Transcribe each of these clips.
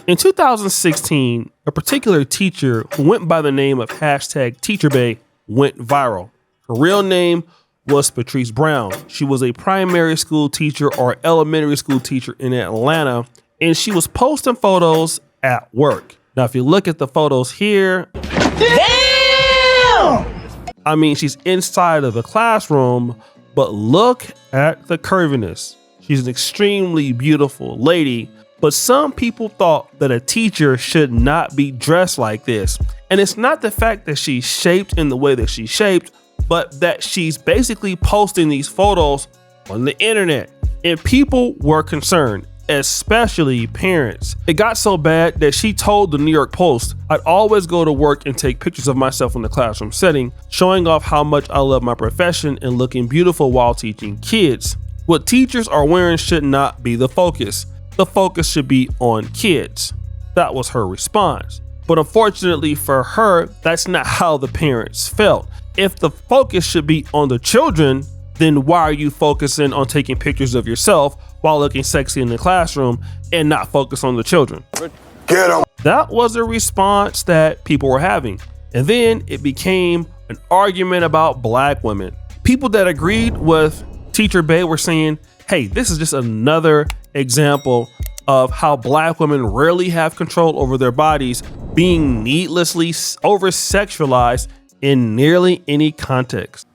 In 2016, a particular teacher who went by the name of #Teacher Bae went viral. Her real name was Patrice Brown. She was a primary school teacher or elementary school teacher in Atlanta, and she was posting photos at work. Now, if you look at the photos here, damn! I mean, she's inside of the classroom, but look at the curviness. She's an extremely beautiful lady, but some people thought that a teacher should not be dressed like this. And it's not the fact that she's shaped in the way that she's shaped, but that she's basically posting these photos on the internet. And people were concerned, especially parents. It got so bad that she told the New York Post, "I'd always go to work and take pictures of myself in the classroom setting, showing off how much I love my profession and looking beautiful while teaching kids. What teachers are wearing should not be the focus. The focus should be on kids." That was her response. But unfortunately for her, that's not how the parents felt. If the focus should be on the children, then why are you focusing on taking pictures of yourself while looking sexy in the classroom and not focus on the children? Get 'em. That was a response that people were having. And then it became an argument about black women. People that agreed with Teacher Bae were saying, hey, this is just another example of how black women rarely have control over their bodies, being needlessly over-sexualized in nearly any context.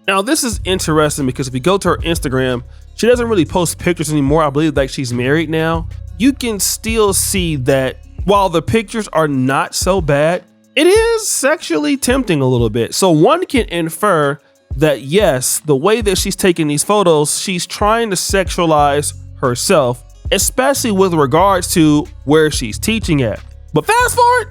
Now, this is interesting because if you go to her Instagram, she doesn't really post pictures anymore. I believe that she's married now. You can still see that while the pictures are not so bad, it is sexually tempting a little bit. So one can infer that yes, the way that she's taking these photos, she's trying to sexualize herself, especially with regards to where she's teaching at. But fast forward,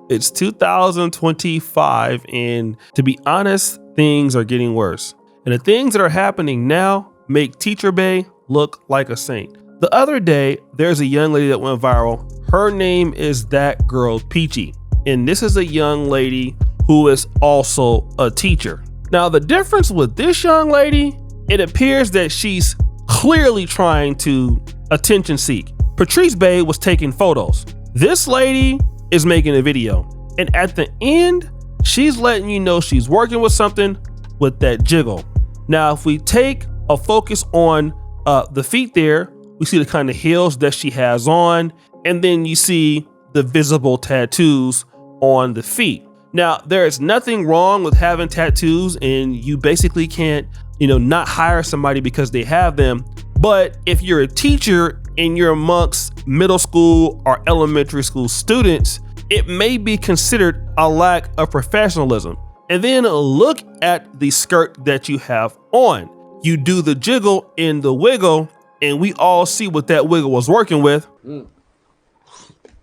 it's 2025, and to be honest, things are getting worse. And the things that are happening now make Teacher Bae look like a saint. The other day, there's a young lady that went viral. Her name is That Girl Peachy, and this is a young lady who is also a teacher. Now, the difference with this young lady, it appears that she's clearly trying to attention seek. Patrice Bae was taking photos. This lady is making a video, and at the end, she's letting you know she's working with something with that jiggle. Now, if we take a focus on the feet there, we see the kind of heels that she has on, and then you see the visible tattoos on the feet. Now, there is nothing wrong with having tattoos, and you basically can't, not hire somebody because they have them. But if you're a teacher and you're amongst middle school or elementary school students, it may be considered a lack of professionalism. And then look at the skirt that you have on. You do the jiggle and the wiggle, and we all see what that wiggle was working with.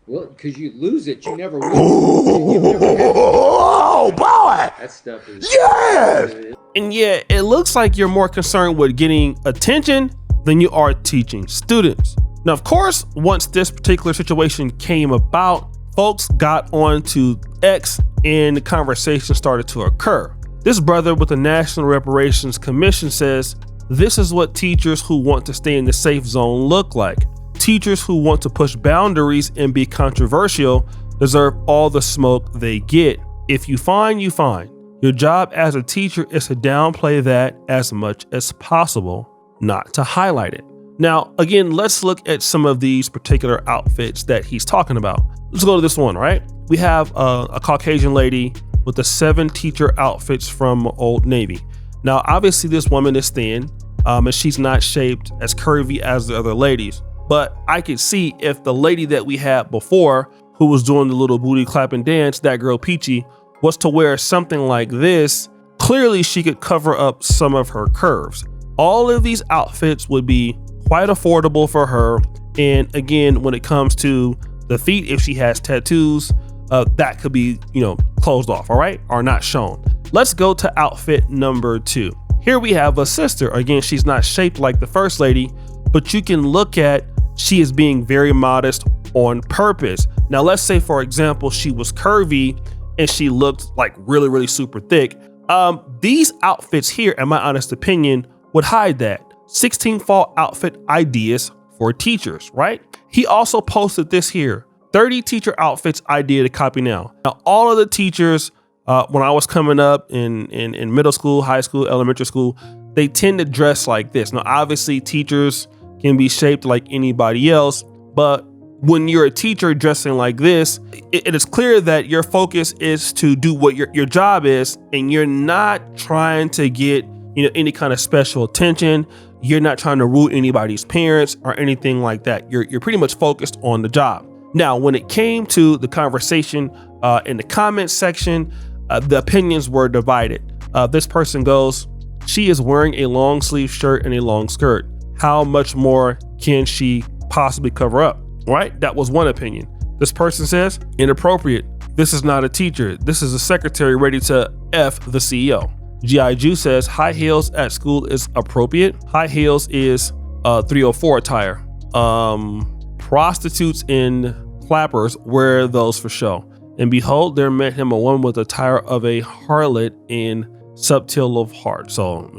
Well, because you lose it, you never win. Oh boy! That stuff is yes. And yeah, it looks like you're more concerned with getting attention than you are teaching students. Now, of course, once this particular situation came about, folks got onto X and the conversation started to occur. This brother with the National Reparations Commission says, this is what teachers who want to stay in the safe zone look like. Teachers who want to push boundaries and be controversial deserve all the smoke they get. If you fine, you fine. Your job as a teacher is to downplay that as much as possible, not to highlight it. Now, again, let's look at some of these particular outfits that he's talking about. Let's go to this one, right? We have a Caucasian lady with the 7 teacher outfits from Old Navy. Now, obviously this woman is thin, and she's not shaped as curvy as the other ladies. But I could see if the lady that we had before, who was doing the little booty clapping dance, That Girl Peachy, was to wear something like this, clearly she could cover up some of her curves. All of these outfits would be quite affordable for her. And again, when it comes to the feet, if she has tattoos, that could be, closed off, all right, or not shown. Let's go to outfit number 2. Here we have a sister. Again, she's not shaped like the first lady, but you can look at, she is being very modest on purpose. Now, let's say, for example, she was curvy and she looked like really, really super thick. these outfits here, in my honest opinion, would hide that. 16 fall outfit ideas for teachers, right? He also posted this here, 30 teacher outfits idea to copy now. Now, all of the teachers, when I was coming up in middle school, high school, elementary school, they tend to dress like this. Now, obviously, teachers can be shaped like anybody else, but when you're a teacher dressing like this, it is clear that your focus is to do what your job is, and you're not trying to get any kind of special attention. You're not trying to rule anybody's parents or anything like that. You're pretty much focused on the job. Now, when it came to the conversation in the comments section, the opinions were divided. This person goes, she is wearing a long sleeve shirt and a long skirt. How much more can she possibly cover up? Right? That was one opinion. This person says, inappropriate. This is not a teacher. This is a secretary ready to F the CEO. G.I. Jew says, high heels at school is appropriate. High heels is 304 attire. Prostitutes and clappers wear those for show. And behold, there met him a woman with attire of a harlot in subtil of heart. So,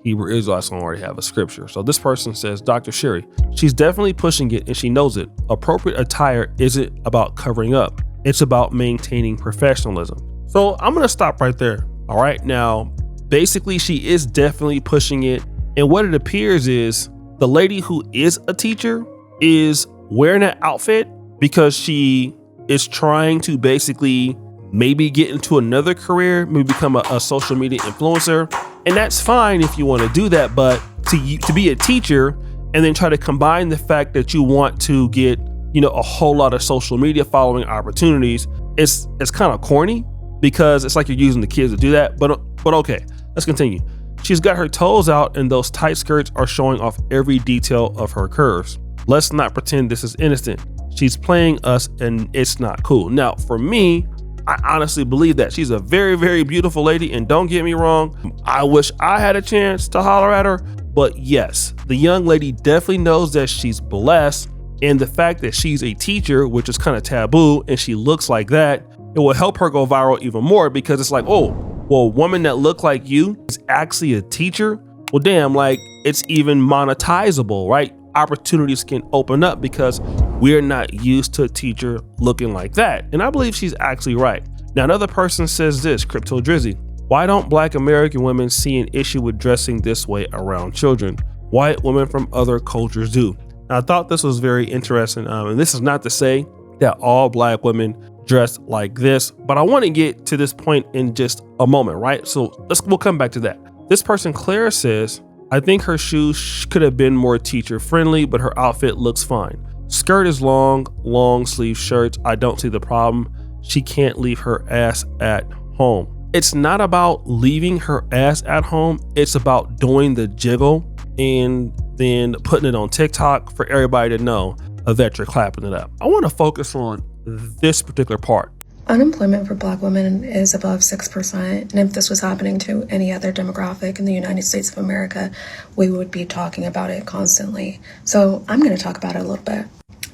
Hebrew Israelites don't already have a scripture. So this person says, Dr. Sherry, she's definitely pushing it and she knows it. Appropriate attire isn't about covering up. It's about maintaining professionalism. So I'm going to stop right there. All right. Now, basically, she is definitely pushing it. And what it appears is the lady who is a teacher is wearing that outfit because she is trying to basically maybe get into another career, maybe become a social media influencer. And that's fine if you want to do that. But to be a teacher and then try to combine the fact that you want to get, a whole lot of social media following opportunities, it's kind of corny because it's like you're using the kids to do that. But okay, let's continue. She's got her toes out and those tight skirts are showing off every detail of her curves. Let's not pretend this is innocent. She's playing us and it's not cool. Now, for me, I honestly believe that she's a very, very beautiful lady. And don't get me wrong, I wish I had a chance to holler at her. But yes, the young lady definitely knows that she's blessed. And the fact that she's a teacher, which is kind of taboo, and she looks like that, it will help her go viral even more because it's like, oh, well, a woman that looked like you is actually a teacher. Well, damn, like it's even monetizable, right? Opportunities can open up because we're not used to a teacher looking like that. And I believe she's actually right. Now, another person says this, Crypto Drizzy. Why don't Black American women see an issue with dressing this way around children? White women from other cultures do. Now, I thought this was very interesting. And this is not to say that all Black women dress like this, but I want to get to this point in just a moment, right? So we'll come back to that. This person, Claire, says, I think her shoes could have been more teacher friendly, but her outfit looks fine. Skirt is long sleeve shirts. I don't see the problem. She can't leave her ass at home. It's not about leaving her ass at home. It's about doing the jiggle and then putting it on TikTok for everybody to know that you're clapping it up. I want to focus on this particular part. Unemployment for Black women is above 6%, and if this was happening to any other demographic in the United States of America, we would be talking about it constantly. So I'm going to talk about it a little bit.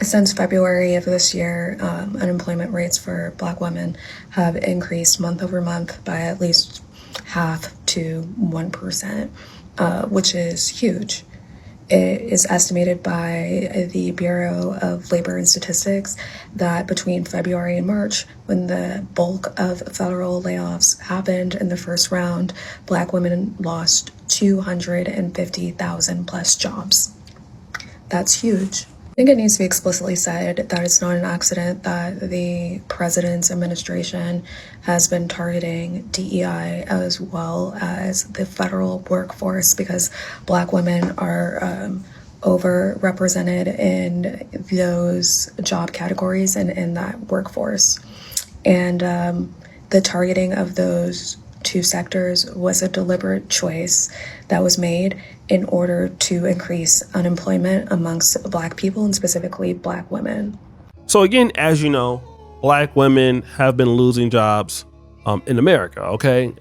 Since February of this year, unemployment rates for Black women have increased month over month by at least 0.5 to 1%, which is huge. It is estimated by the Bureau of Labor and Statistics that between February and March, when the bulk of federal layoffs happened in the first round, Black women lost 250,000 plus jobs. That's huge. I think it needs to be explicitly said that it's not an accident that the president's administration has been targeting DEI as well as the federal workforce because Black women are overrepresented in those job categories and in that workforce. And the targeting of those two sectors was a deliberate choice that was made in order to increase unemployment amongst Black people and specifically Black women. So again, as you know, Black women have been losing jobs in America, okay?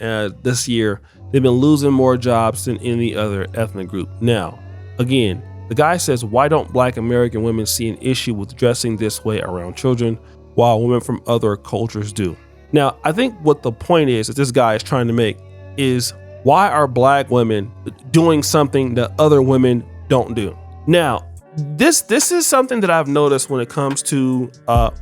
This year, they've been losing more jobs than any other ethnic group. Now, again, the guy says, why don't Black American women see an issue with dressing this way around children while women from other cultures do? Now, I think what the point is that this guy is trying to make is, why are black women doing something that other women don't do? Now, this is something that I've noticed when it comes to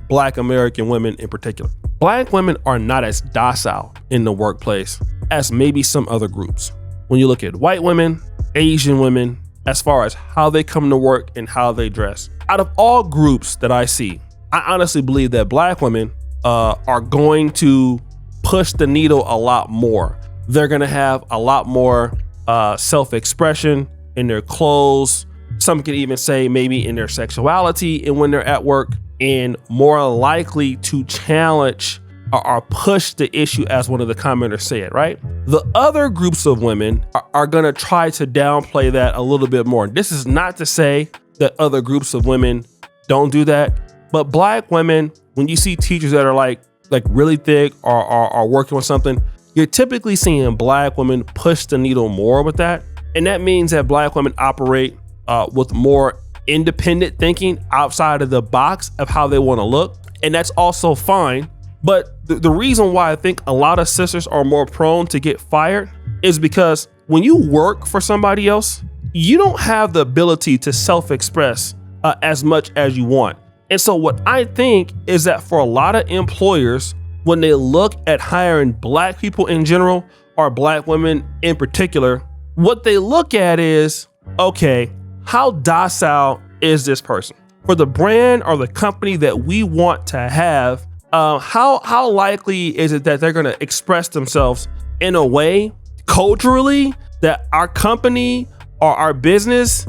black American women in particular. Black women are not as docile in the workplace as maybe some other groups. When you look at white women, Asian women, as far as how they come to work and how they dress. Out of all groups that I see, I honestly believe that black women are going to push the needle a lot more. They're gonna have a lot more self-expression in their clothes. Some could even say maybe in their sexuality and when they're at work, and more likely to challenge or push the issue, as one of the commenters said, right? The other groups of women are gonna try to downplay that a little bit more. This is not to say that other groups of women don't do that, but black women, when you see teachers that are like really thick or are working with something, you're typically seeing black women push the needle more with that. And that means that black women operate with more independent thinking outside of the box of how they wanna look. And that's also fine. But the reason why I think a lot of sisters are more prone to get fired is because when you work for somebody else, you don't have the ability to self-express as much as you want. And so what I think is that for a lot of employers, when they look at hiring black people in general, or black women in particular, what they look at is, okay, how docile is this person? For the brand or the company that we want to have, how likely is it that they're going to express themselves in a way culturally that our company or our business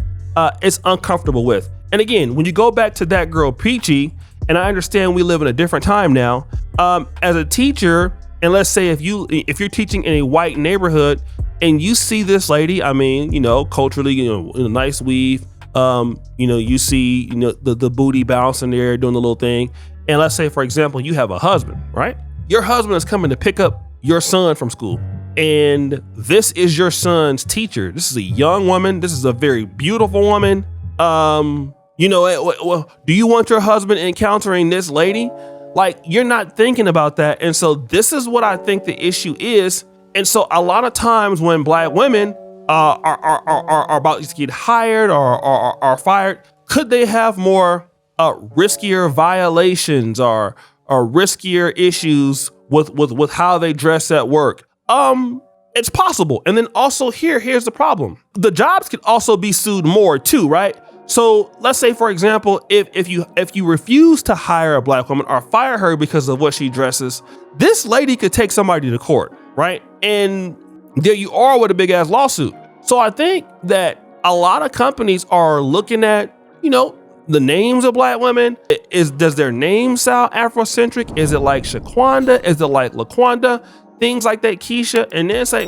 is uncomfortable with? And again, when you go back to That Girl Peachy, and I understand we live in a different time now, as a teacher, and let's say if you're teaching in a white neighborhood and you see this lady, I mean, culturally, in a nice weave, you see, the booty bouncing there, doing the little thing. And let's say, for example, you have a husband, right? Your husband is coming to pick up your son from school, and this is your son's teacher. This is a young woman. This is a very beautiful woman. Do you want your husband encountering this lady? Like, you're not thinking about that. And so this is what I think the issue is. And so a lot of times when black women are about to get hired or are fired, could they have more riskier violations or riskier issues with how they dress at work? It's possible. And then also here's the problem. The jobs could also be sued more too, right? So let's say, for example, if you refuse to hire a black woman or fire her because of what she dresses, this lady could take somebody to court, right? And there you are with a big ass lawsuit. So I think that a lot of companies are looking at, the names of black women. Does their name sound Afrocentric? Is it like Shaquanda? Is it like LaQuanda? Things like that, Keisha. And then say,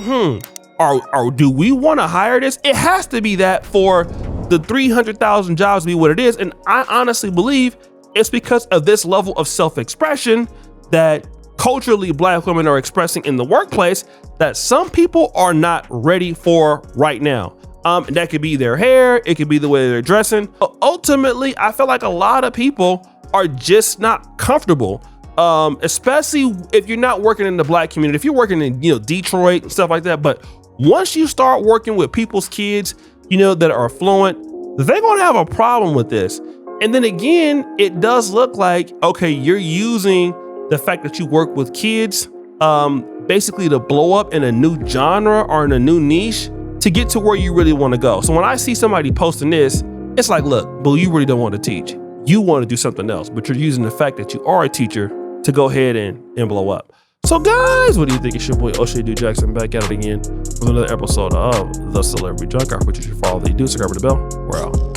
or do we want to hire this? It has to be that for the 300,000 jobs to be what it is. And I honestly believe it's because of this level of self-expression that culturally black women are expressing in the workplace that some people are not ready for right now. And that could be their hair, it could be the way they're dressing. But ultimately, I feel like a lot of people are just not comfortable, especially if you're not working in the black community. If you're working in Detroit and stuff like that, but once you start working with people's kids, that are affluent, they're gonna have a problem with this. And then again, it does look like, okay, you're using the fact that you work with kids, basically to blow up in a new genre or in a new niche to get to where you really want to go. So when I see somebody posting this, it's like, look, boo, you really don't want to teach. You want to do something else, but you're using the fact that you are a teacher to go ahead and blow up. So guys, what do you think? It's your boy Oshay D. Jackson back at it again with another episode of The Celebrity Junkyard, which you should follow. You do subscribe to the bell. We're out.